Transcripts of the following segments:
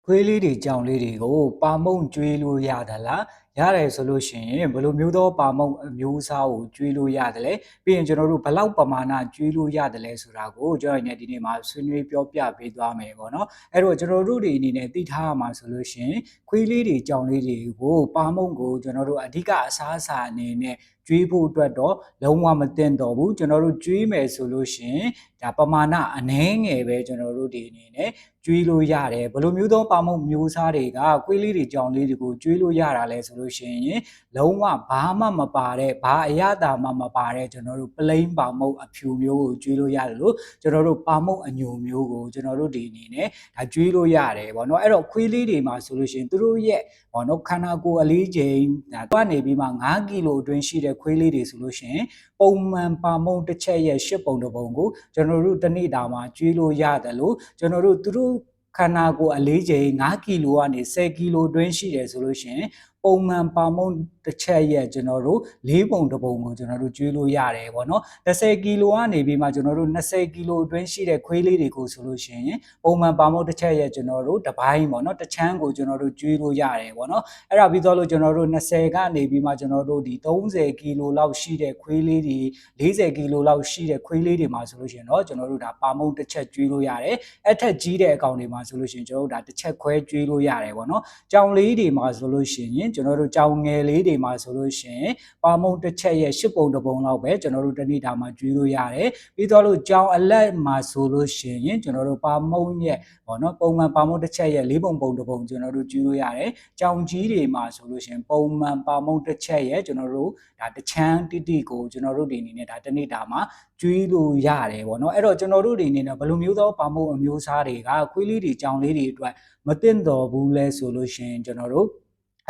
ခွေးလေးတွေကြောင်လေးတွေကိုပါမုံကျွေးလို့ရတယ်လားရတယ်ဆိုလို့ရှိရင်ဘယ်လိုမျိုးသောပါမုံအမျိုးအစားကိုကျွေးလို့ရတယ်လဲပြီးရင်ကျွန်တော်တို့ဘယ်လောက်ပမာဏကျွေးလို့ရတယ်လဲဆိုတာကိုကျွန်တော်ဒီနေ့မှာဆွေးနွေးပြောပြပေးသွားမယ်ပေါ့နော်အဲ့တော့ကျွန်တော်တို့တွေအနေနဲ့သိထားရမှာဆိုလို့ရှိရင်ခွေးလေးတွေကြောင်လေးတွေကိုပါမုံကိုကျွန်တော်တို့အဓိကအစားအစာအနေနဲ့ကျွေးဖို့အတွက်တော့လုံးဝမသင့်တော်ဘူးကျွန်တော်တို့ကျွေးမယ်ဆိုလို့ရှိရင်ဒါပမာဏအနည်းငယ်ပဲကျွန်တော်တို့ဒီအနေနဲ့ကျွေးလို့ရတယ်ဘယ်လိုမျိုးသောပါမုံမျိုးစားတွေကခွေးလေးတွေကြောင်လေးတွေကိုကျွေးလို့ရတာလဲဆိုလို့ရှိရင်လုံးဝဘာမှမပါတဲ့ဘာအရသာမှမပါတဲ့ကျွန်တော်တို့ plain ပါမုံအဖြူမျိုးကိုကျွေးလို့ရတယ်လို့ကျွန်တော်တို့ပါမုံအညိုမျိုးကိုကျွန်တော်တို့ဒီအနေနဲ့ဒါကျွေးလို့ရတယ်ပေါ့နော်အဲ့တော့ခွေးလေးတွေမှာဆိုလို့ရှိရင်သူတို့ရဲ့ပေါ့နော်ခန္ဓာကိုယ်အလေးချိန်ဒါတွားနေပြီးမှ9ကီလိုအတွင်းရှိတဲ့ခွေးလေးတွေဆိုလို့ရှိရင်ပုံမှန်ပါမုံတစ်ချက်ရဲ့10ပုံတစ်ပုံကိုကျွန်တော်တို့တစ်နေ့တာမှာကျွေးလို့ရတယ်လို့ကျွန်တော်တို့သူတို့ခန္ဓာကိုယ်အလေးချိန်9ကီလိုကနေ10ကီလိုအတွင်းရှိတယ်ဆိုလို့ရှိရင်ပုံမှန်ပါမုံတစ်ချက်ရဲ့ကျွန်တော်တို့၄ပုံတစ်ပုံကိုကျွန်တော်တို့ကျွေးလို့ရတယ်ပေါ့နော်10ကီလိုကနေပြီးမှကျွန်တော်တို့20ကီလိုအတွင်းရှိတဲ့ခွေးလေးတွေကိုဆိုလို့ရှိရင်ပုံမှန်ပါမုံတစ်ချက်ရဲ့ကျွန်တော်တို့တစ်ပိုင်းပေါ့နော်တစ်ချမ်းကိုကျွန်တော်တို့ကျွေးလို့ရတယ်ပေါ့နော်အဲ့ဒါပြီးတော့လို့ကျွန်တော်တို့20ကနေပြီးမှကျွန်တော်တို့ဒီ30ကီလိုလောက်ရှိတဲ့ခွေးလေးတွေ40ကီလိုလောက်ရှိတဲ့ခွေးလေးတွေမှာဆိုလို့ရှိရင်တော့ကျွန်တော်တို့ဒါပါမုံတစ်ချက်ကျွေးလို့ရတယ်အဲ့ထက်ကြီးတဲ့အကောင်တွေမှာဆိုလို့ရှိရင်ကျွန်တော်တို့ဒါတစ်ချက်ခွဲကျွေးလို့ရတယ်ပေါ့နော်ကြောင်လေးတွေမှာဆိုလို့ရှိရင်ကျွန်တော်တို့ကြောင်ငယ်လေးတွေမှာဆိုလို့ရှိရင်ပါမုံတစ်ချက်ရဲ့10ပုံတစ်ပုံလောက်ပဲကျွန်တော်တို့တနေ့တာမှာကျွေးလို့ရတယ်ပြီးတော့လို့ကြောင်အလက်မှာဆိုလို့ရှိရင်ကျွန်တော်တို့ပါမုံရဲ့ပေါ့နော်ပုံမှန်ပါမုံတစ်ချက်ရဲ့4ပုံတစ်ပုံကျွန်တော်တို့ကျွေးလို့ရတယ်ကြောင်ကြီးတွေမှာဆိုလို့ရှိရင်ပုံမှန်ပါမုံတစ်ချက်ရဲ့ကျွန်တော်တို့ဒါတချမ်းတိတိကိုကျွန်တော်တို့ဒီအနေနဲ့ဒါတနေ့တာမှာကျွေးလို့ရတယ်ပေါ့နော်အဲ့တော့ကျွန်တော်တို့ဒီအနေနဲ့ဘယ်လိုမျိုးသောပါမုံအမျိုးအစားတွေကခွေးလေးတွေကြောင်လေးတွေအတွက်မသင့်တော်ဘူးလဲဆိုလို့ရှိရင်ကျွန်တော်တို့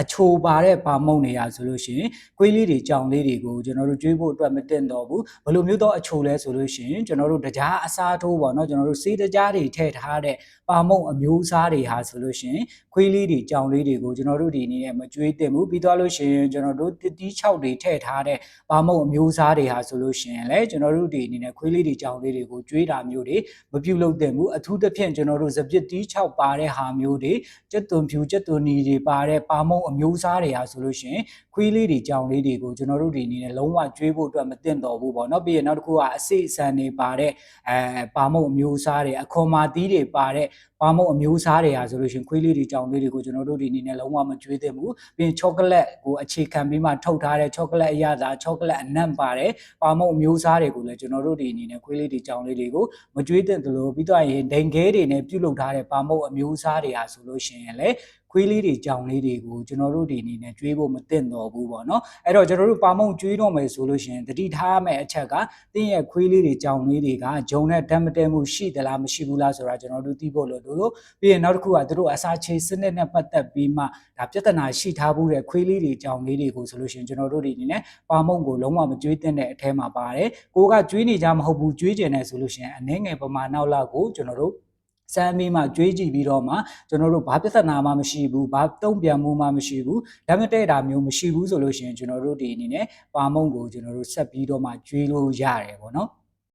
အချိုပါတဲ့ပါမုံနေရဆိုလို့ရှိရင်ခွေးလေးတွေကြောင်လေးတွေကိုကျွန်တော်တို့ကျွေးဖို့အတွက်မတင်တော့ဘူးဘယ်လိုမျိုးတော့အချိုလဲဆိုလို့ရှိရင်ကျွန်တော်တို့တကြားအစားထိုးပေါ့နော်ကျွန်တော်တို့စေးတကြားတွေထည့်ထားတဲ့ပါမုံအမျိုးအစားတွေဟာဆိုလို့ရှိရင်ခွေးလေးတွေကြောင်လေးတွေကိုကျွန်တော်တို့ဒီအနေနဲ့မကျွေးသင့်ဘူးပြီးသွားလို့ရှိရင်ကျွန်တော်တို့တစ်တီး6တွေထည့်ထားတဲ့ပါမုံအမျိုးအစားတွေဟာဆိုလို့ရှိရင်လည်းကျွန်တော်တို့ဒီအနေနဲ့ခွေးလေးတွေကြောင်လေးတွေကိုကျွေးတာမျိုးတွေမပြုလုပ်သင့်ဘူးအထူးသဖြင့်ကျွန်တော်တို့စပစ်တီး6ပါတဲ့ဟာမျိုးတွေကြက်သွန်ဖြူကြက်သွန်နီတွေပါတဲ့ပါမုံအမျိုးအစားတွေဟာဆိုလို့ရှိရင်ခွေးလေးတွေကြောင်လေးတွေကိုကျွန်တော်တို့ဒီအနေနဲ့လုံးဝကျွေးဖို့အတွက်မသင့်တော်ဘူးပေါ့နော်ပြီးရင်နောက်တစ်ခုကအစိအစံတွေပါတဲ့ပါမုံအမျိုးအစားတွေအခွန်မာသီးတွေပါတဲ့ပါမုံအမျိုးအစားတွေဟာဆိုလို့ရှိရင်ခွေးလေးတွေကြောင်လေးတွေကိုကျွန်တော်တို့ဒီအနေနဲ့လုံးဝမကျွေးသင့်ဘူးပြီးရင်ချောကလက်ကိုအခြေခံပြီးမှထုတ်ထားတဲ့ချောကလက်အရသာချောကလက်အနံ့ပါတဲ့ပါမုံအမျိုးအစားတွေကိုလည်းကျွန်တော်တို့ဒီအနေနဲ့ခွေးလေးတွေကြောင်လေးတွေကိုမကျွေးသင့်သလိုပြီးတော့ရင်ဒိန်ခဲတွေနဲ့ပြုတ်လုထားတဲ့ပါမုံအမျိုးအစားတွေဟာဆိုလို့ရှိရင်လည်းခွေးလေးတွေကြောင်လေးတွေကိုကျွန်တော်တို့ဒီအနေနဲ့ကျွေးဖို့မသင့်တော်ဘူးပေါ့နော်အဲ့တော့ကျွန်တော်တို့ပါမုံကျွေးတော့မယ်ဆိုလို့ရှိရင်တတိထားရမယ့်အချက်ကတင်းရဲ့ခွေးလေးတွေကြောင်လေးတွေကဂျုံနဲ့ဓာတ်မတည့်မှုရှိသလားမရှိဘူးလားဆိုတာကျွန်တော်တို့သိဖို့လို့တို့ပြီးရင်နောက်တစ်ခုကတို့အစာချေစနစ်နဲ့ပတ်သက်ပြီးမှဒါပြဿနာရှိထားဘူးတဲ့ခွေးလေးတွေကြောင်လေးတွေကိုဆိုလို့ရှိရင်ကျွန်တော်တို့ဒီအနေနဲ့ပါမုံကိုလုံးဝမကျွေးသင့်တဲ့အထဲမှာပါတယ်ကိုကကျွေးနေကြမဟုတ်ဘူးကျွေးကျင်နေဆိုလို့ရှိရင်အနည်းငယ်ပမာဏလောက်ကိုကျွန်တော်တို့စမ်းပြီးမှကြွေးကြည့်ပြီးတော့မှကျွန်တော်တို့ဘာပြဿနာမှမရှိဘူးဘာတုံ့ပြန်မှုမှမရှိဘူးလက်မတည့်တာမျိုးမရှိဘူးဆိုလို့ရှိရင်ကျွန်တော်တို့ဒီအနေနဲ့ပါမုံကိုကျွန်တော်တို့ဆက်ပြီးတော့မှကြွေးလို့ရတယ်ပေါ့နော်